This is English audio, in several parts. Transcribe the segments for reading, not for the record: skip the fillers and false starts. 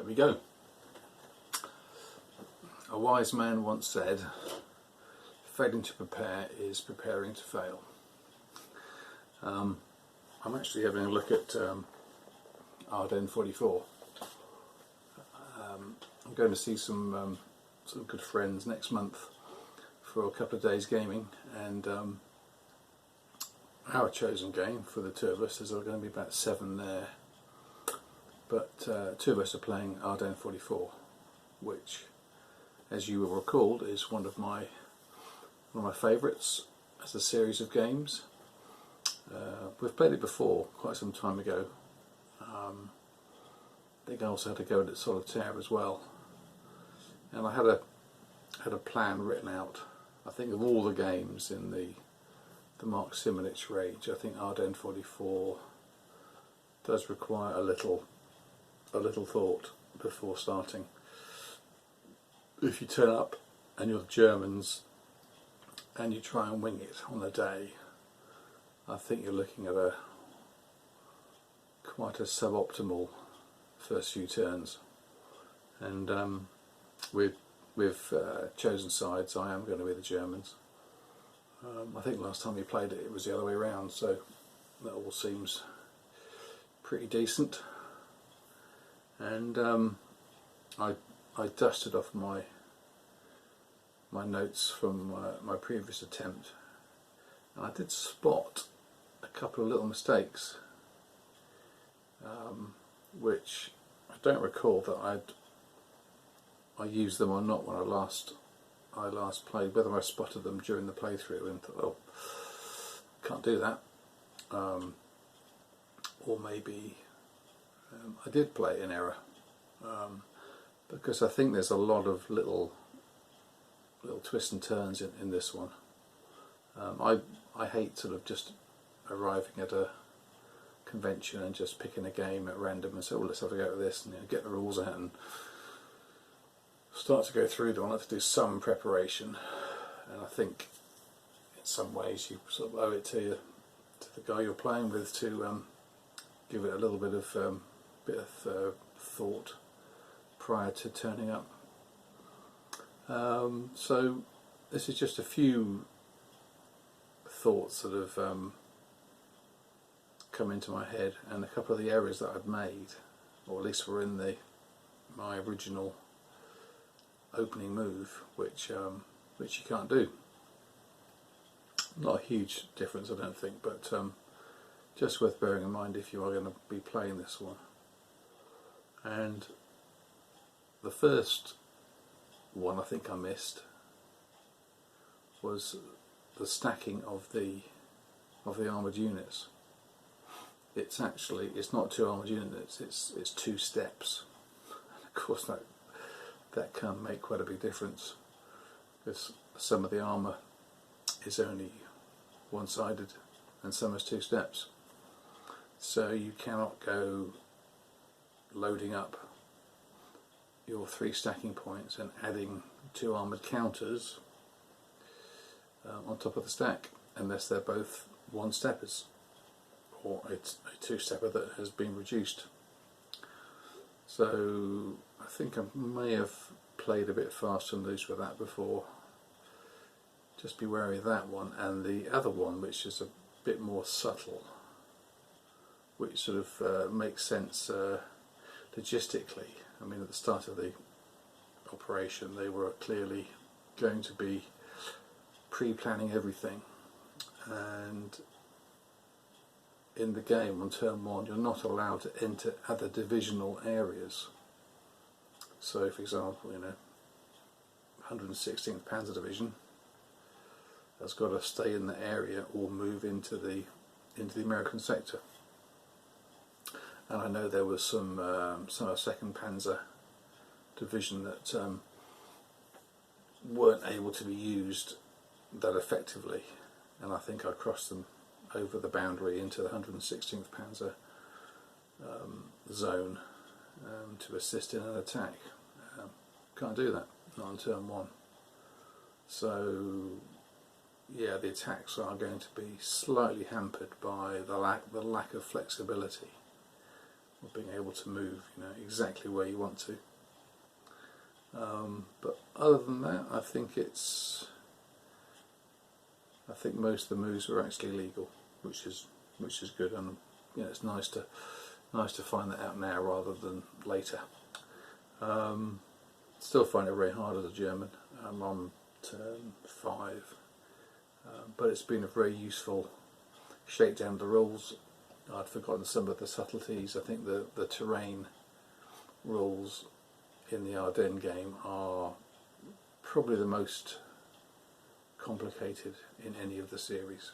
we go. A wise man once said, failing to prepare is preparing to fail. I'm actually having a look at Ardennes 44. I'm going to see some good friends next month for a couple of days gaming, and our chosen game for the two of us is going to be about 7 there, but 2 of us are playing Ardennes 44, which, as you will recall, is one of my favourites as a series of games. We've played it before, quite some time ago. I think I also had to go at it solitaire as well, and I had a plan written out. I think of all the games in the Mark Simonich range, I think Ardennes 44 does require a little thought before starting. If you turn up and you're the Germans and you try and wing it on a day, I think you're looking at quite a suboptimal first few turns. And with chosen sides, I am going to be the Germans. I think last time we played it, it was the other way around, so that all seems pretty decent. And I dusted off my notes from my previous attempt, and I did spot a couple of little mistakes, which I don't recall that I used them or not when I last played. Whether I spotted them during the playthrough and thought, oh, can't do that, or maybe I did play in error, because I think there's a lot of little twists and turns in this one. I hate sort of just arriving at a convention and just picking a game at random and say, well, let's have a go at this, and get the rules out and start to go through them. I like to do some preparation, and I think in some ways you sort of owe it to the guy you're playing with to give it a little bit of thought prior to turning up. So this is just a few thoughts that have come into my head, and a couple of the errors that I've made, or at least were in my original opening move, which you can't do. Not a huge difference, I don't think, but just worth bearing in mind if you are going to be playing this one. And the first one I think I missed was the stacking of the armoured units. It's not 2 armoured units, it's 2 steps. And of course that can make quite a big difference, because some of the armour is only one-sided and some has 2 steps. So you cannot go loading up your 3 stacking points and adding 2 armoured counters on top of the stack, unless they're both 1-steppers or a 2-stepper that has been reduced. So I think I may have played a bit fast and loose with that before. Just be wary of that one, and the other one, which is a bit more subtle, which sort of makes sense logistically. I mean, at the start of the operation they were clearly going to be pre-planning everything, and in the game on turn 1 you're not allowed to enter other divisional areas. So for example, 116th Panzer Division has got to stay in the area or move into the American sector. And I know there was some 2nd Panzer Division that weren't able to be used that effectively, and I think I crossed them over the boundary into the 116th Panzer zone to assist in an attack. Can't do that, not on turn 1. So yeah, the attacks are going to be slightly hampered by the lack of flexibility. of being able to move, exactly where you want to. But other than that, I think most of the moves were actually legal, which is good, and it's nice to find that out now rather than later. Still find it very hard as a German. I'm on turn 5, but it's been a very useful shakedown of the rules. I'd forgotten some of the subtleties. I think the terrain rules in the Ardennes game are probably the most complicated in any of the series.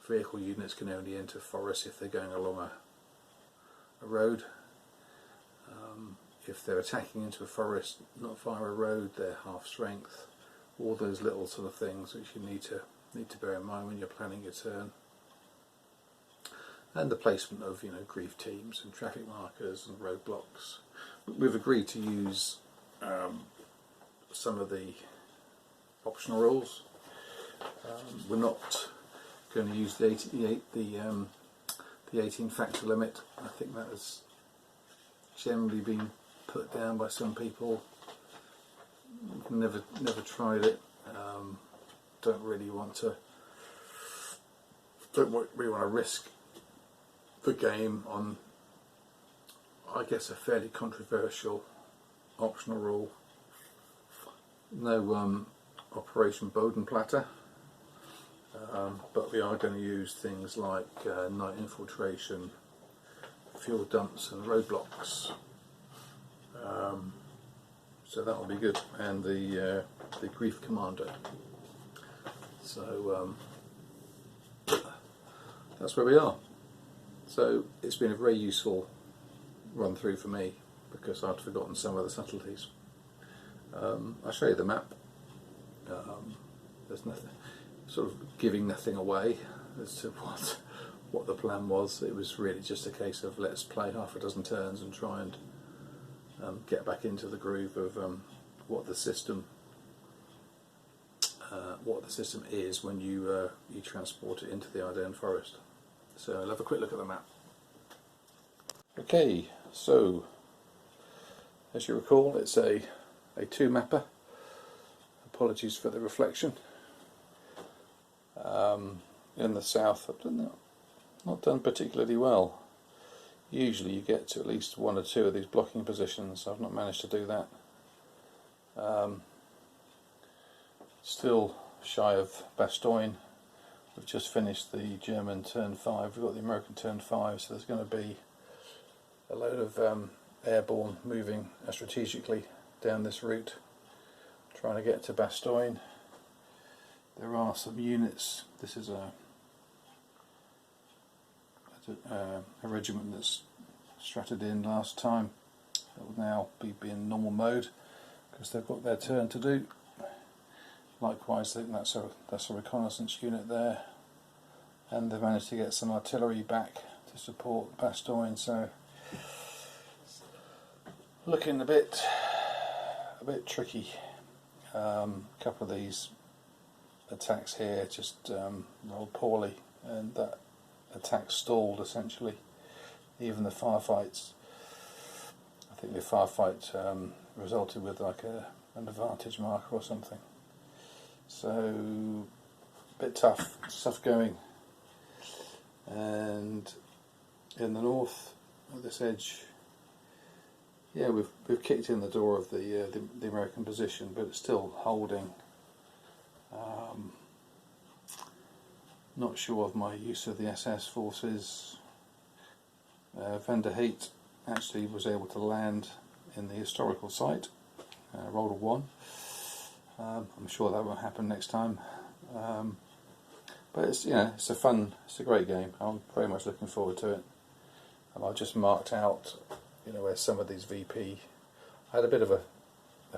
Vehicle units can only enter forests if they're going along a road. If they're attacking into a forest not via a road, they're half strength. All those little sort of things which you need to bear in mind when you're planning your turn. And the placement of grief teams and traffic markers and roadblocks. We've agreed to use some of the optional rules. We're not going to use the 18 factor limit. I think that has generally been put down by some people. Never tried it. Don't really want to risk the game on, I guess, a fairly controversial optional rule. No Operation Bodenplatte, but we are going to use things like night infiltration, fuel dumps and roadblocks. So that will be good, and the grief commander. So that's where we are. So it's been a very useful run through for me because I'd forgotten some of the subtleties. I'll show you the map. There's nothing, sort of giving nothing away as to what the plan was. It was really just a case of let's play half a dozen turns and try and get back into the groove of what the system is when you transport it into the Ardennes forest. So I'll have a quick look at the map. Okay, so as you recall, it's a 2-mapper. Apologies for the reflection. In the south, I've not done particularly well. Usually you get to at least 1 or 2 of these blocking positions. I've not managed to do that. Still shy of Bastogne. We've just finished the German turn 5, we've got the American turn 5, so there's going to be a load of airborne moving strategically down this route, trying to get to Bastogne. There are some units. This is a regiment that's stratted in last time. That will now be in normal mode because they've got their turn to do. Likewise, I think that's a reconnaissance unit there, and they've managed to get some artillery back to support Bastogne. So looking a bit tricky. A couple of these attacks here just rolled poorly, and that attack stalled essentially. Even the firefights, I think the firefight resulted with like an advantage marker or something. So a bit tough stuff going. And in the north, at this edge, yeah, we've kicked in the door of the American position, but it's still holding. Not sure of my use of the SS forces. Van der Heat actually was able to land in the historical site. Rolled a 1. I'm sure that won't happen next time. But it's it's a great game. I'm very much looking forward to it. And I've just marked out where some of these VP. I had a bit of a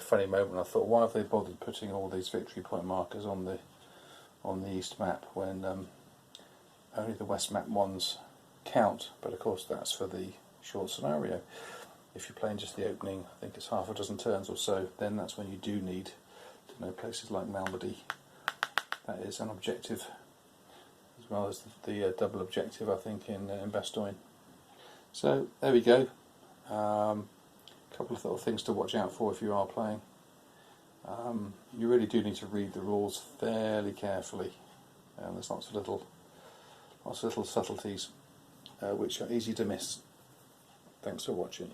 funny moment. I thought, why have they bothered putting all these victory point markers on the east map when only the west map ones count? But of course that's for the short scenario. If you're playing just the opening, I think it's half a dozen turns or so, then that's when you do need to know places like Malmedy. That is an objective, as well as the double objective, I think, in Bastogne. So there we go. Couple of little things to watch out for if you are playing. You really do need to read the rules fairly carefully. There's lots of little subtleties which are easy to miss. Thanks for watching.